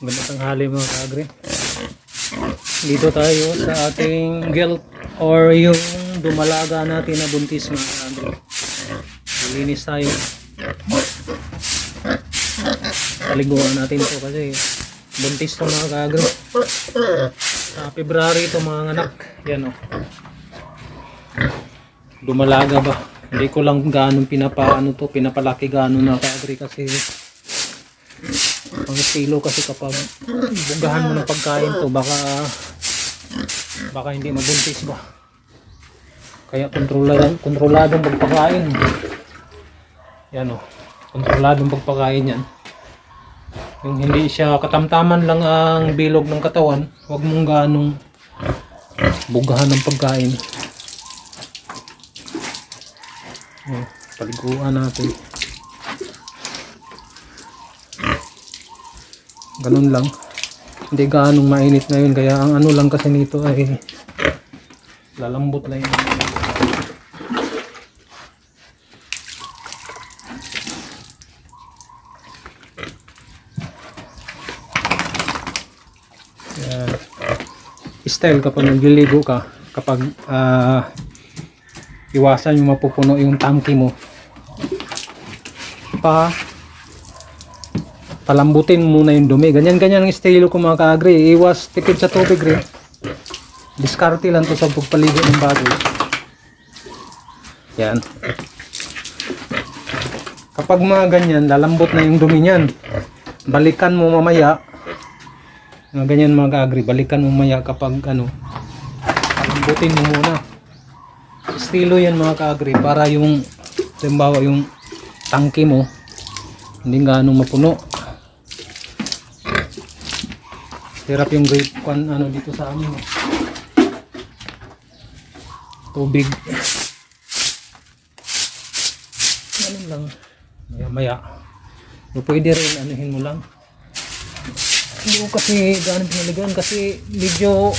Magandang tanghali mga kaagri. Dito tayo sa ating gelt or yung dumalaga natin na buntis mga kaagri. Lilinis tayo. Paliguan natin to kasi buntis to mga kaagri. Sa February to mga anak. Yan o. Dumalaga ba? Hindi ko lang gaano pinapalaki gaano na kaagri kasi ang estilo kasi kapag bugahan mo ng pagkain to baka hindi mabuntis ba. Kaya kontroladong pagpakain. Yan o. Kontroladong pagpakain yan. Yung hindi siya katamtaman lang ang bilog ng katawan, huwag mong ganong bugahan ng pagkain. Paliguan natin. Ganun lang. Hindi gaanong mainit ngayon kaya ang ano lang kasi nito ay lalambot lang yun. Style kapag nagliligo ka, kapag iwasan yung mapupuno yung tangki mo, palambutin muna yung dumi. Ganyan ang estilo ko mga kaagri. Iwas tipid sa tubig rin. Diskarte lang to sa pagpaligo ng baboy. Yan. Kapag mga ganyan, lalambot na yung dumi niyan. Balikan mo mamaya. Mga ganyan mga kaagri. Balikan mo mamaya kapag palambutin mo muna. Estilo yan mga kaagri. Para yung, halimbawa yung tangki mo, hindi ganong mapuno. Hirap yung grape dito sa amin. Tubig. Ganun lang. Maya. Pwede rin anuhin mo lang. Hindi ko kasi ganun pinaligan kasi medyo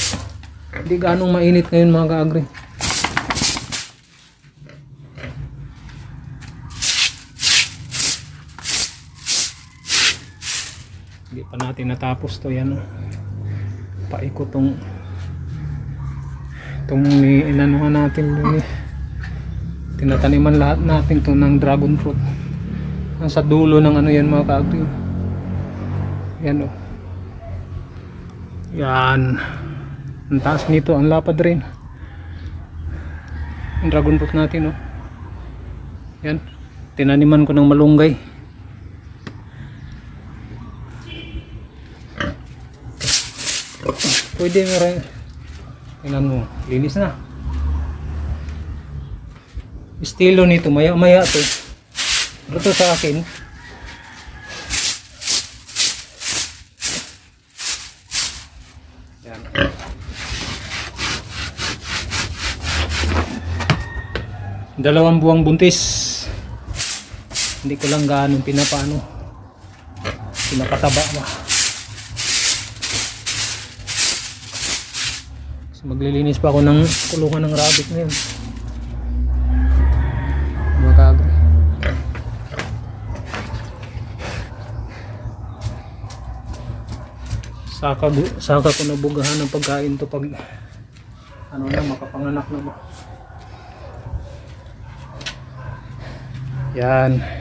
hindi ganong mainit ngayon mga kaagri. Hindi pa natin natapos to yan. Paikot itong inanuhan natin tinataniman lahat natin to ng dragon fruit. Sa dulo ng yan mga kaagri. Yan o. Yan. Ang taas nito, ang lapad rin. Ang dragon fruit natin o. Yan. Tinaniman ko ng malunggay. Pwede mo rin. Tingnan mo, linis na. Estilo nito, maya to. Ito sa akin. Yan. Dalawang buwang buntis. Hindi ko lang gaano pinapataba ba. Maglilinis pa ako ng kulungan ng rabbit ngayon mga kaagri. Saka ko nabugahan ng pagkain to pag makapanganak na ba. Yan.